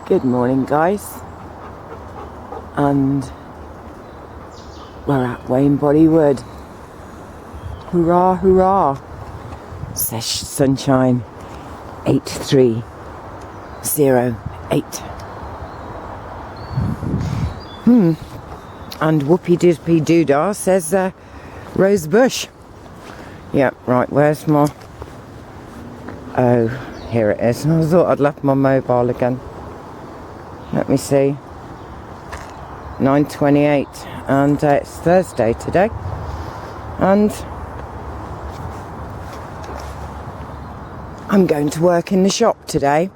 Good morning, guys, and we're at Wayne Bodywood. Hurrah, hurrah! Sesh sunshine 8308. And Whoopie Dippy Doodah says Rose Bush. Yeah, right, where's my... Oh, here it is. I thought I'd left my mobile again. Let me see. 9:28, and it's Thursday today. And I'm going to work in the shop today.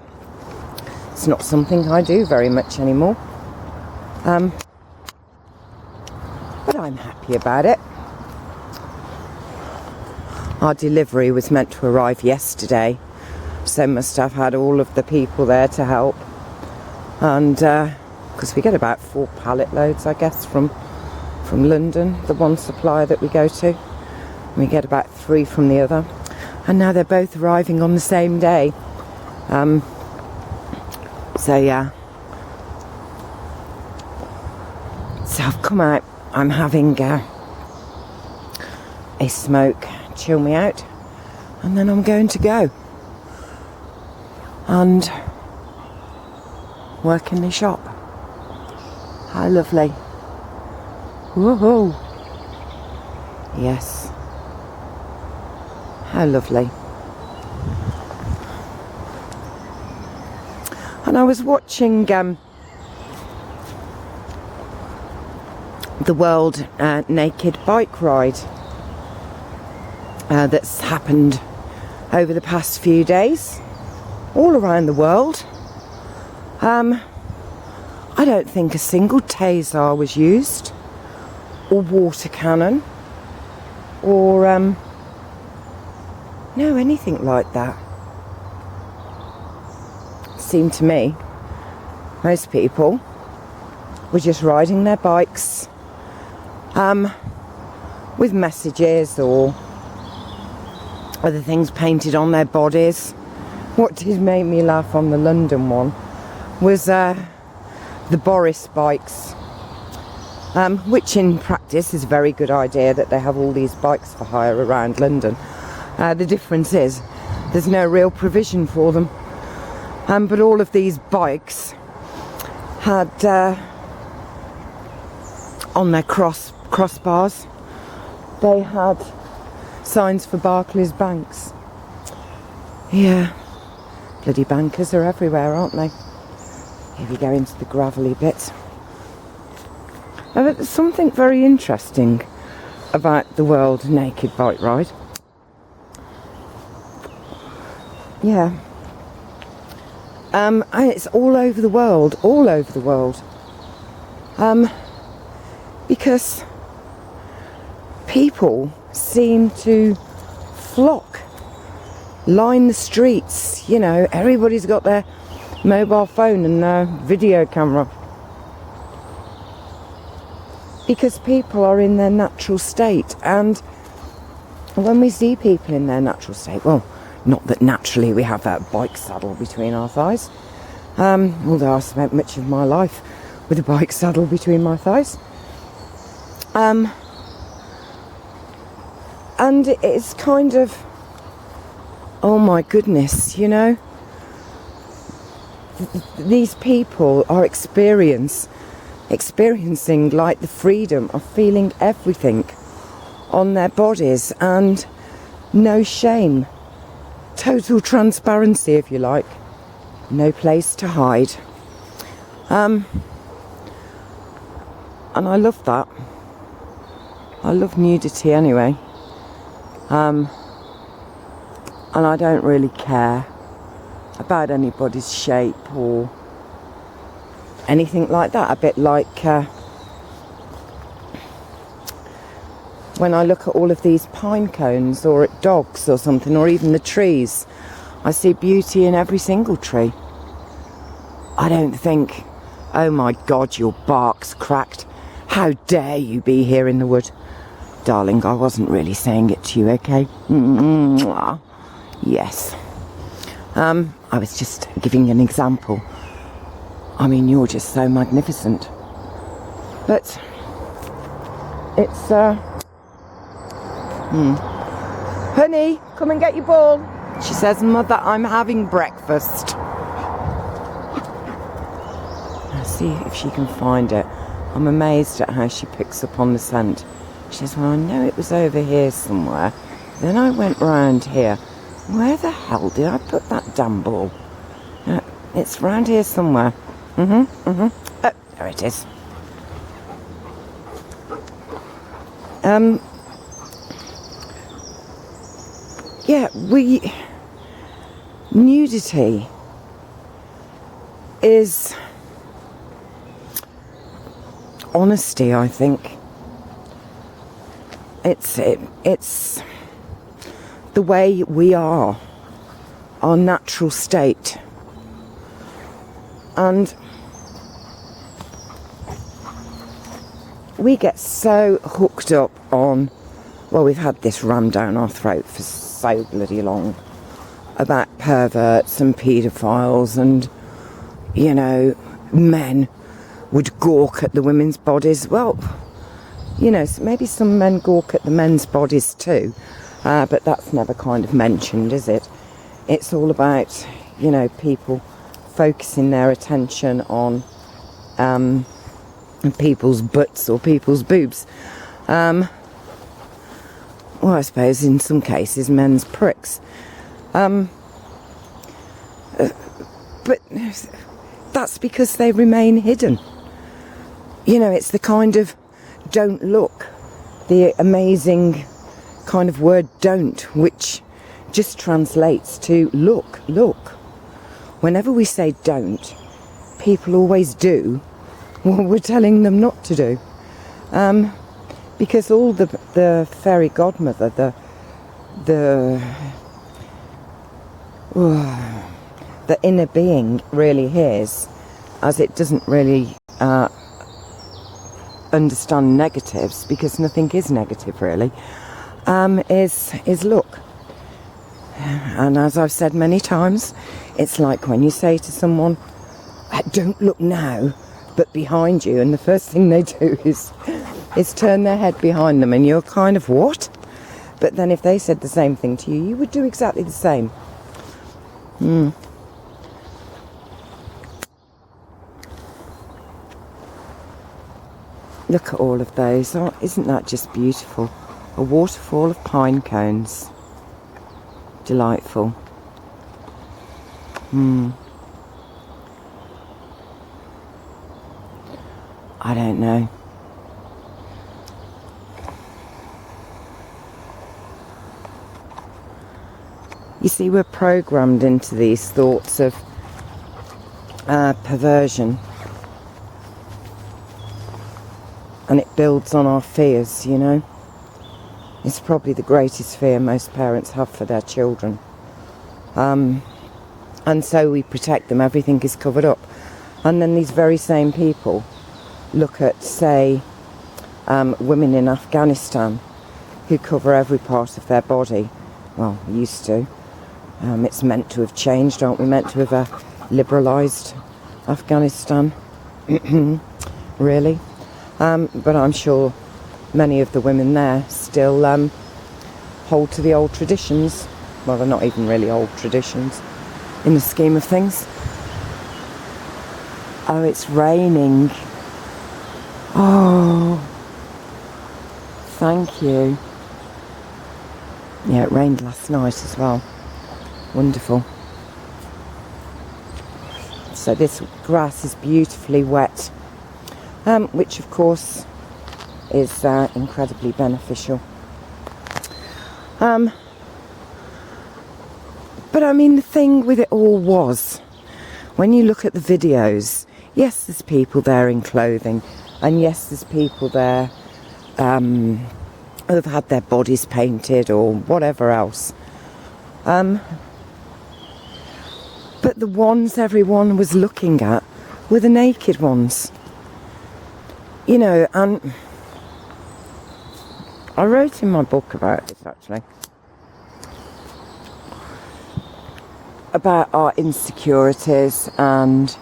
It's not something I do very much anymore. But I'm happy about it. Our delivery was meant to arrive yesterday, so must have had all of the people there to help. And because we get about 4 pallet loads, I guess, from London, the one supplier that we go to. We get about 3 from the other. And now they're both arriving on the same day. So yeah. So I've come out. I'm having a smoke, chill me out, and then I'm going to go and work in the shop. How lovely. Woohoo! Yes. How lovely. And I was watching the World Naked Bike Ride that's happened over the past few days all around the world. I don't think a single taser was used, or water cannon, or no, anything like that. It seemed to me most people were just riding their bikes with messages or other things painted on their bodies. What did make me laugh on the London one was the Boris bikes, which in practice is a very good idea that they have all these bikes for hire around London. The difference is there's no real provision for them, but all of these bikes had on their crossbars, they had signs for Barclays banks. Yeah, bloody bankers are everywhere, aren't they? Here we go into the gravelly bit. There's something very interesting about the World Naked Bike Ride. Yeah. And it's all over the world, because people seem to flock, line the streets, you know, everybody's got their mobile phone and their video camera, because people are in their natural state. And when we see people in their natural state, well, not that naturally we have that bike saddle between our thighs, although I spent much of my life with a bike saddle between my thighs, and it's kind of, oh my goodness, you know, these people are experiencing like the freedom of feeling everything on their bodies, and no shame, total transparency, if you like, no place to hide. And I love that. I love nudity anyway. And I don't really care about anybody's shape or anything like that. A bit like when I look at all of these pine cones, or at dogs or something, or even the trees, I see beauty in every single tree. I don't think, oh my God, your bark's cracked. How dare you be here in the wood? Darling, I wasn't really saying it to you, okay? Yes. I was just giving an example I mean, you're just so magnificent. But it's, honey, come and get your ball. She says, Mother, I'm having breakfast. Let's see if she can find it. I'm amazed at how she picks up on the scent. She says, well, I know it was over here somewhere. Then I went round here. Where the hell did I put that damn ball? It's round here somewhere. Oh, there it is. Yeah, nudity is honesty, I think. It's the way we are, our natural state. And we get so hooked up on, well, we've had this rammed down our throat for so bloody long about perverts and paedophiles and, you know, men would gawk at the women's bodies. Well, you know, maybe some men gawk at the men's bodies too, but that's never kind of mentioned, is it? It's all about, you know, people focusing their attention on people's butts or people's boobs. Well, I suppose in some cases men's pricks. But that's because they remain hidden. You know, it's the kind of don't look, the amazing kind of word don't, which just translates to look. Whenever we say don't, people always do what we're telling them not to do. Because all the fairy godmother, the inner being really hears, as it doesn't really understand negatives, because nothing is negative really, is look. And as I've said many times, it's like when you say to someone, don't look now, but behind you, and the first thing they do is turn their head behind them, and you're kind of, what? But then if they said the same thing to you, you would do exactly the same. Look at all of those. Oh, isn't that just beautiful? A waterfall of pine cones. Delightful. I don't know. You see, we're programmed into these thoughts of perversion. And it builds on our fears, you know. It's probably the greatest fear most parents have for their children. And so we protect them, everything is covered up. And then these very same people look at, say, women in Afghanistan who cover every part of their body. Well, used to. It's meant to have changed, aren't we? Meant to have liberalised Afghanistan. Really. But I'm sure many of the women there still hold to the old traditions. Well, they're not even really old traditions in the scheme of things. Oh, it's raining. Oh, thank you. Yeah, it rained last night as well. Wonderful. So this grass is beautifully wet, which of course is incredibly beneficial. But I mean, the thing with it all was, when you look at the videos, yes, there's people there in clothing, and yes, there's people there who have had their bodies painted or whatever else. But the ones everyone was looking at were the naked ones. You know, and I wrote in my book about this actually, about our insecurities and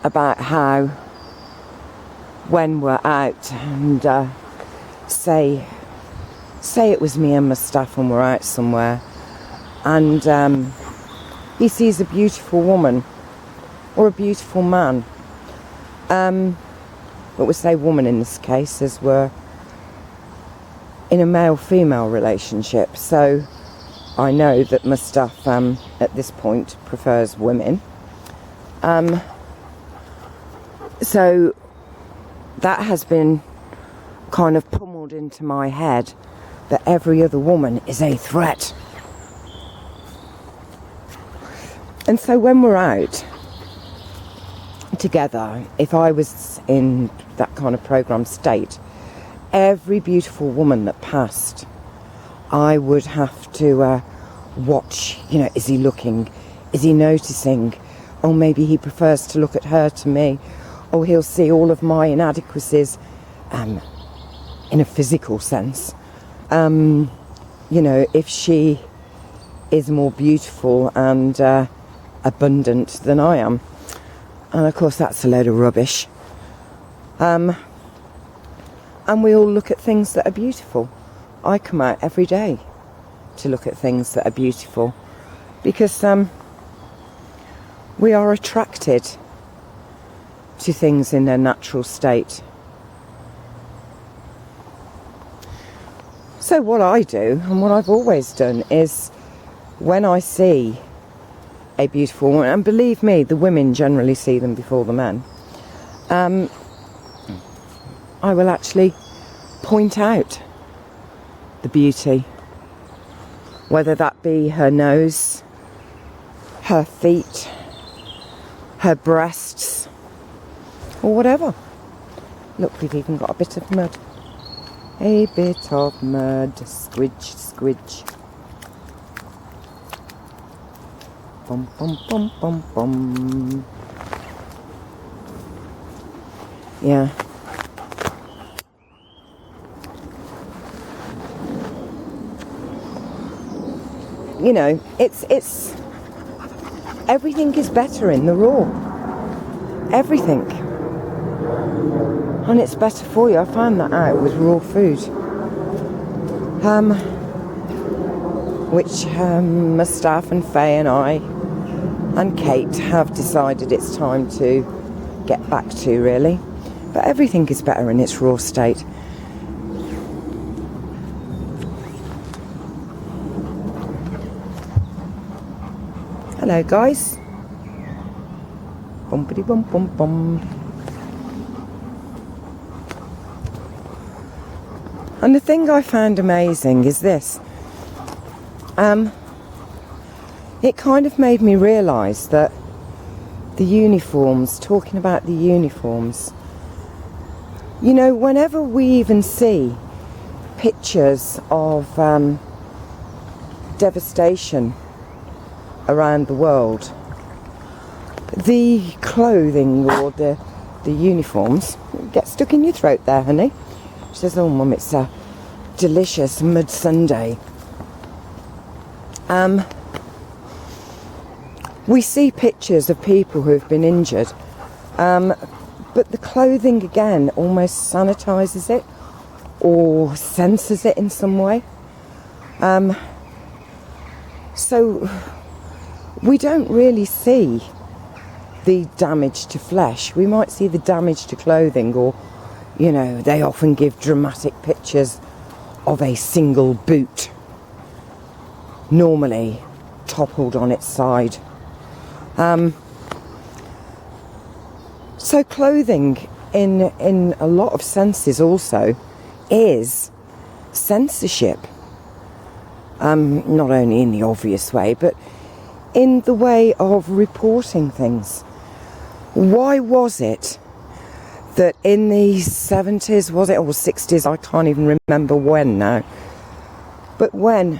about how when we're out and say it was me and my staff and we're out somewhere and he sees a beautiful woman or a beautiful man, but we say woman in this case as we're in a male-female relationship, so I know that my staff at this point prefers women. So that has been kind of pummeled into my head that every other woman is a threat. And so when we're out together, if I was in that kind of programme state, every beautiful woman that passed, I would have to watch, is he looking? Is he noticing? Oh, maybe he prefers to look at her to me. Oh, he'll see all of my inadequacies in a physical sense. If she is more beautiful and abundant than I am. And of course that's a load of rubbish. And we all look at things that are beautiful. I come out every day to look at things that are beautiful because we are attracted to things in their natural state. So what I do, and what I've always done, is when I see a beautiful woman, and believe me, the women generally see them before the men, I will actually point out the beauty, whether that be her nose, her feet, her breasts, or whatever. Look, we've even got a bit of mud. A bit of mud. Squidge, squidge. Bum, bum, bum, bum, bum. Yeah. It's everything is better in the raw. Everything. And it's better for you. I found that out with raw food. Which my staff and Faye and I and Kate have decided it's time to get back to, really. But everything is better in its raw state. Hello guys. Bumpity bum bum bum. And the thing I found amazing is this. It kind of made me realise that the uniforms, talking about the uniforms, whenever we even see pictures of devastation around the world, the clothing or the uniforms get stuck in your throat there, honey. She says, oh mum, it's a delicious mud sundae. We see pictures of people who have been injured, but the clothing again almost sanitises it or censors it in some way. So we don't really see the damage to flesh. We might see the damage to clothing, or they often give dramatic pictures of a single boot, normally toppled on its side. So clothing in a lot of senses also is censorship. Not only in the obvious way, but in the way of reporting things. Why was it that in the 70s, was it, or 60s, I can't even remember when now, but when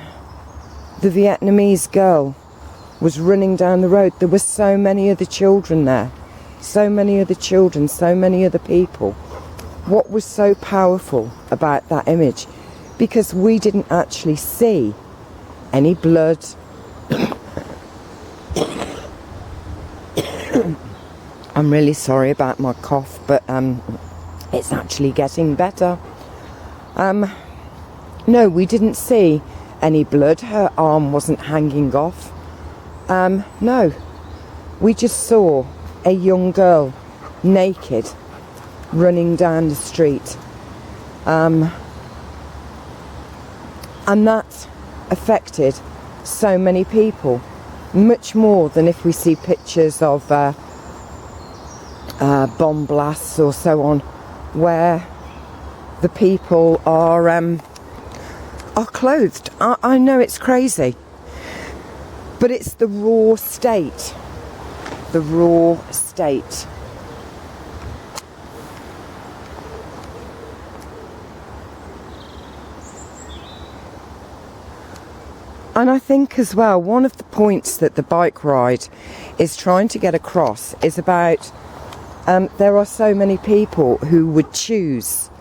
the Vietnamese girl was running down the road, there were so many other children there, so many other children, so many other people. What was so powerful about that image? Because we didn't actually see any blood, I'm really sorry about my cough, but it's actually getting better. No, we didn't see any blood. Her arm wasn't hanging off. No, we just saw a young girl naked running down the street. And that affected so many people, much more than if we see pictures of bomb blasts or so on, where the people are clothed. I know it's crazy, but it's the raw state. The raw state. And I think as well, one of the points that the bike ride is trying to get across is about there are so many people who would choose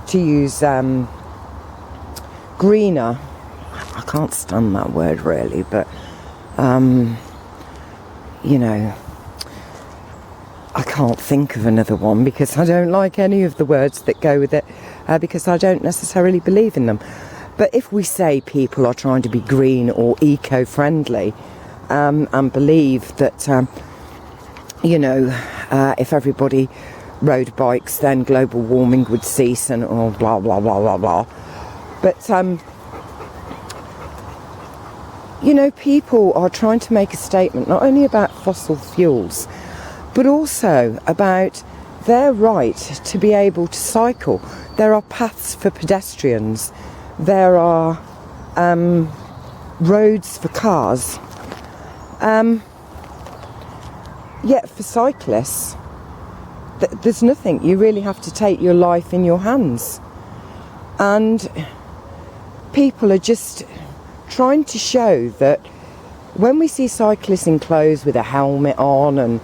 to use greener, I can't stand that word really, but you know, I can't think of another one because I don't like any of the words that go with it, because I don't necessarily believe in them. But if we say people are trying to be green or eco-friendly, and believe that, you know, if everybody rode bikes, then global warming would cease and blah, blah, blah, blah, blah. But, you know, people are trying to make a statement not only about fossil fuels, but also about their right to be able to cycle. There are paths for pedestrians. There are roads for cars, yet for cyclists there's nothing. You really have to take your life in your hands, and people are just trying to show that when we see cyclists in clothes with a helmet on and,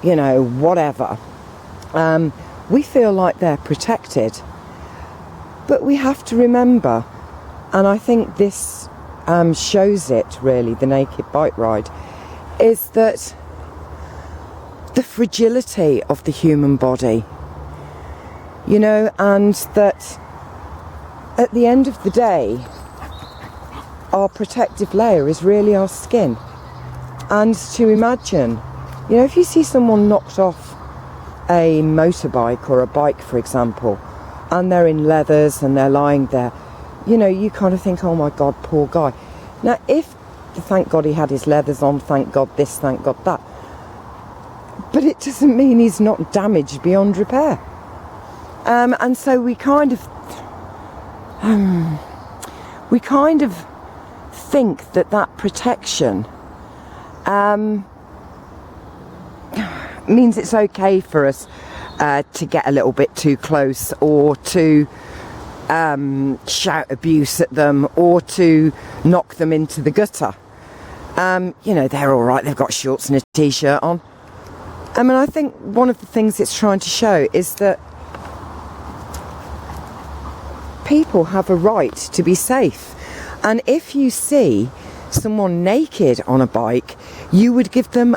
you know, whatever, we feel like they're protected. But we have to remember, and I think this shows it really, the naked bike ride, is that the fragility of the human body, you know, and that at the end of the day, our protective layer is really our skin. And to imagine, you know, if you see someone knocked off a motorbike or a bike, for example, and they're in leathers and they're lying there, you know, you kind of think, oh my God, poor guy. Now, thank God he had his leathers on, thank God this, thank God that. But it doesn't mean he's not damaged beyond repair. And so we kind of think that protection means it's okay for us to get a little bit too close, or to shout abuse at them, or to knock them into the gutter. You know, they're all right, they've got shorts and a t-shirt on. I mean, I think one of the things it's trying to show is that people have a right to be safe. And if you see someone naked on a bike, you would give them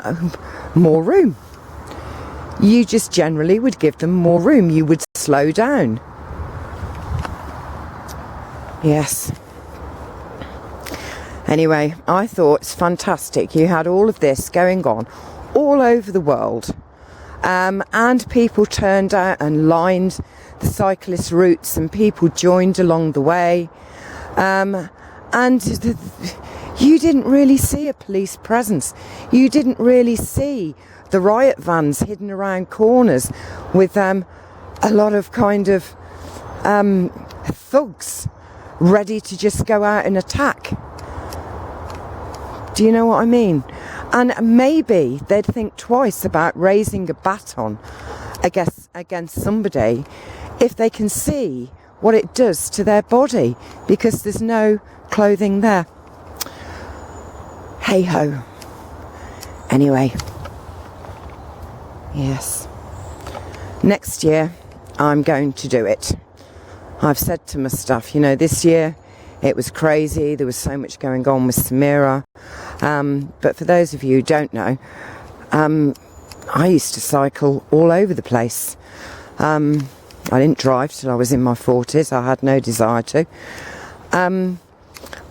more room. You just generally would give them more room. You would slow down. Yes. Anyway, I thought it's fantastic. You had all of this going on all over the world. And people turned out and lined the cyclist routes, and people joined along the way. You didn't really see a police presence. You didn't really see the riot vans hidden around corners with a lot of kind of thugs ready to just go out and attack. Do you know what I mean? And maybe they'd think twice about raising a baton against somebody if they can see what it does to their body, because there's no clothing there. Hey ho. Anyway, yes. Next year, I'm going to do it. I've said to my staff, you know, this year it was crazy. There was so much going on with Samira. But for those of you who don't know, I used to cycle all over the place. I didn't drive till I was in my 40s. I had no desire to. And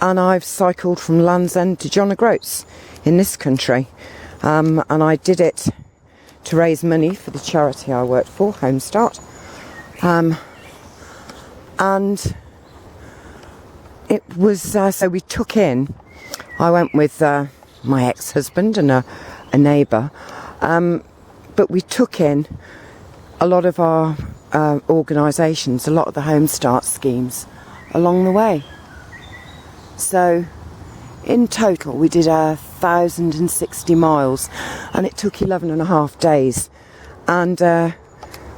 I've cycled from Land's End to John O'Groats in this country. And I did it to raise money for the charity I worked for, Home Start. And it was, so we took in, I went with my ex-husband and a neighbour, but we took in a lot of our organisations, a lot of the Home Start schemes along the way. So in total we did 1,060 miles, and it took 11.5 days, and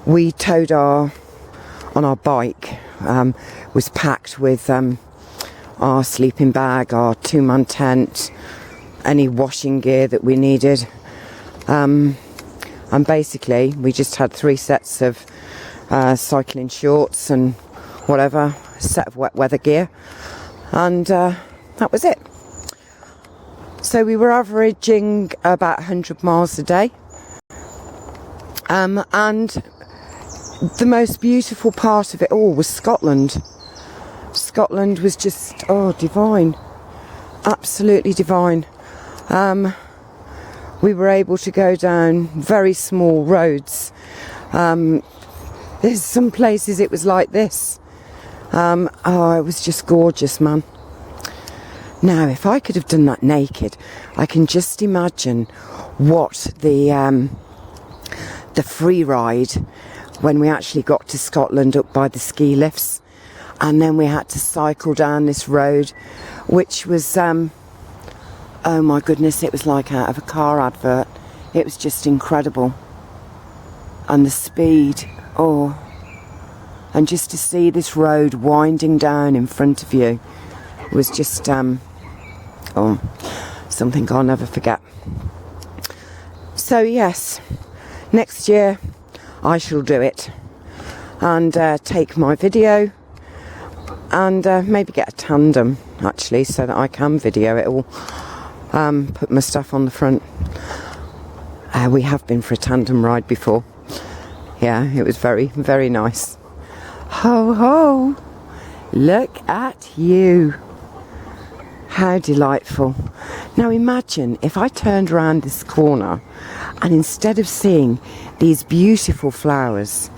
we towed on our bike, was packed with our sleeping bag, our 2-man tent, any washing gear that we needed, and basically we just had 3 sets of cycling shorts and whatever, a set of wet weather gear, and that was it. So we were averaging about 100 miles a day, and the most beautiful part of it all was Scotland. Scotland was just, divine, absolutely divine. We were able to go down very small roads. There's some places it was like this. It was just gorgeous, man. Now, if I could have done that naked, I can just imagine what the free ride when we actually got to Scotland up by the ski lifts, and then we had to cycle down this road, which was, oh my goodness, it was like out of a car advert. It was just incredible. And the speed, and just to see this road winding down in front of you was just, something I'll never forget. So yes, next year I shall do it, and take my video, and maybe get a tandem actually, so that I can video it all, put my stuff on the front. We have been for a tandem ride before. Yeah, it was very, very nice. Ho ho, look at you. How delightful. Now imagine if I turned around this corner and instead of seeing these beautiful flowers,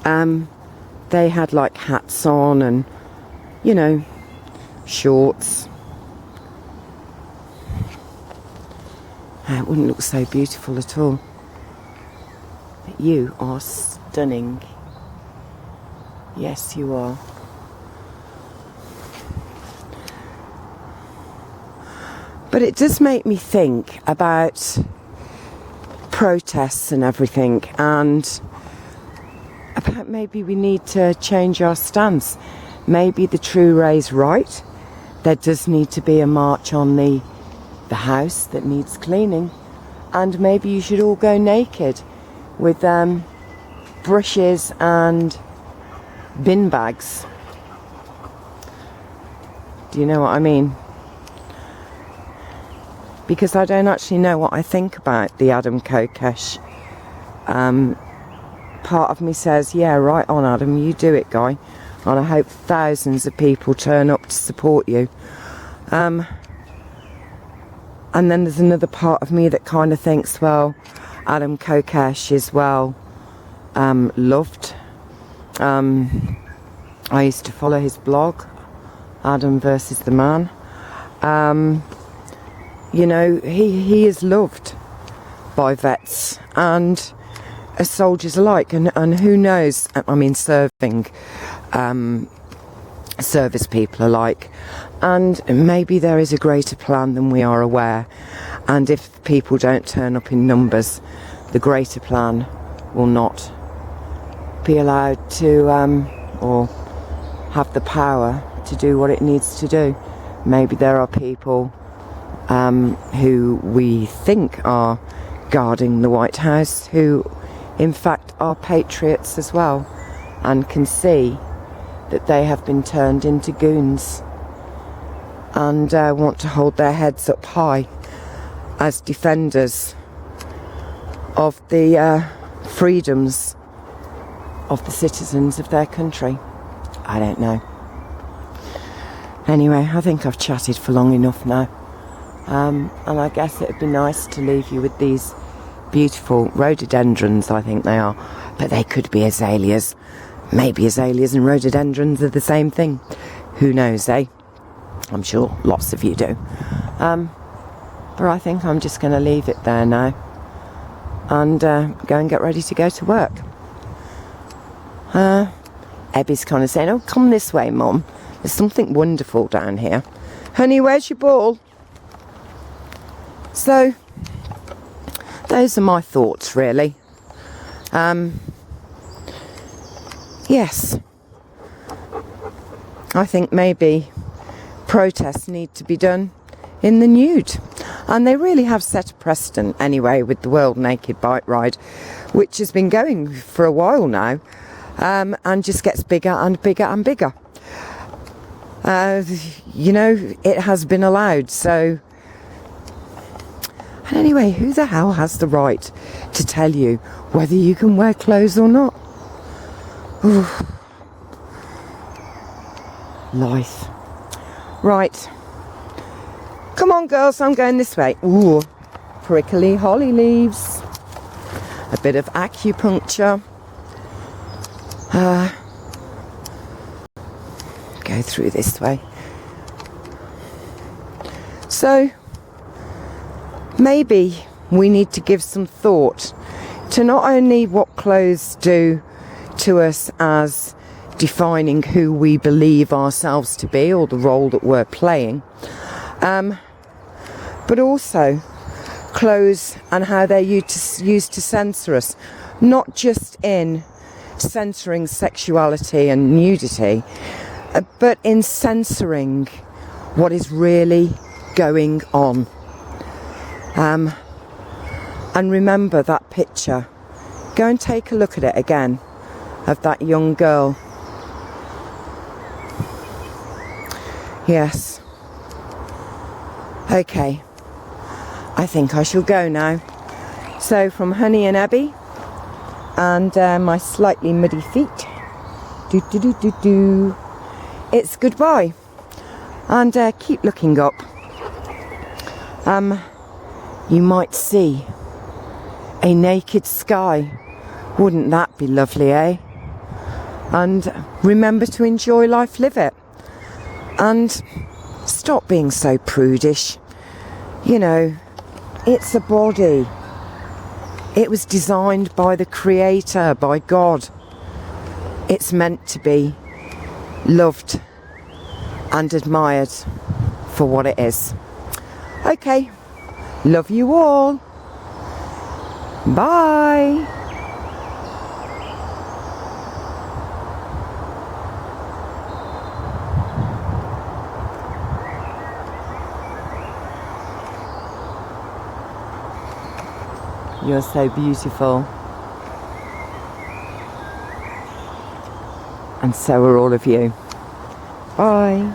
they had like hats on and, shorts. It wouldn't look so beautiful at all. But you are stunning. Yes, you are. But it does make me think about protests and everything, and about maybe we need to change our stance. Maybe the True Ray's right. There does need to be a march on the house that needs cleaning, and maybe you should all go naked with brushes and bin bags. Do you know what I mean? Because I don't actually know what I think about the Adam Kokesh. Part of me says, yeah, right on Adam, you do it, guy. And I hope thousands of people turn up to support you. And then there's another part of me that kind of thinks, well, Adam Kokesh is well loved. I used to follow his blog, Adam versus the Man. He is loved by vets and soldiers alike, and who knows, I mean, serving service people alike, and maybe there is a greater plan than we are aware, and if people don't turn up in numbers, the greater plan will not be allowed to or have the power to do what it needs to do. Maybe there are people who we think are guarding the White House who in fact are patriots as well, and can see that they have been turned into goons and want to hold their heads up high as defenders of the freedoms of the citizens of their country. I don't know. Anyway, I think I've chatted for long enough now. And I guess it'd be nice to leave you with these beautiful rhododendrons, I think they are. But they could be azaleas. Maybe azaleas and rhododendrons are the same thing. Who knows, eh? I'm sure lots of you do. But I think I'm just going to leave it there now. And go and get ready to go to work. Ebby's kind of saying, oh, come this way, Mum. There's something wonderful down here. Honey, where's your ball? So, those are my thoughts, really. Yes. I think maybe protests need to be done in the nude. And they really have set a precedent anyway with the World Naked Bike Ride, which has been going for a while now, and just gets bigger and bigger and bigger. You know, it has been allowed, so... And anyway, who the hell has the right to tell you whether you can wear clothes or not? Ooh. Life. Right. Come on, girls, I'm going this way. Ooh, prickly holly leaves. A bit of acupuncture. Go through this way. So, maybe we need to give some thought to not only what clothes do to us as defining who we believe ourselves to be or the role that we're playing, but also clothes and how they're used to censor us, not just in censoring sexuality and nudity, but in censoring what is really going on. And remember that picture. Go and take a look at it again, of that young girl. Yes. Okay. I think I shall go now. So from Honey and Abby, and my slightly muddy feet, it's goodbye. And keep looking up. You might see a naked sky. Wouldn't that be lovely, eh? And remember to enjoy life, live it. And stop being so prudish. You know, it's a body. It was designed by the Creator, by God. It's meant to be loved and admired for what it is. Okay, love you all. Bye. You're so beautiful. And so are all of you. Bye.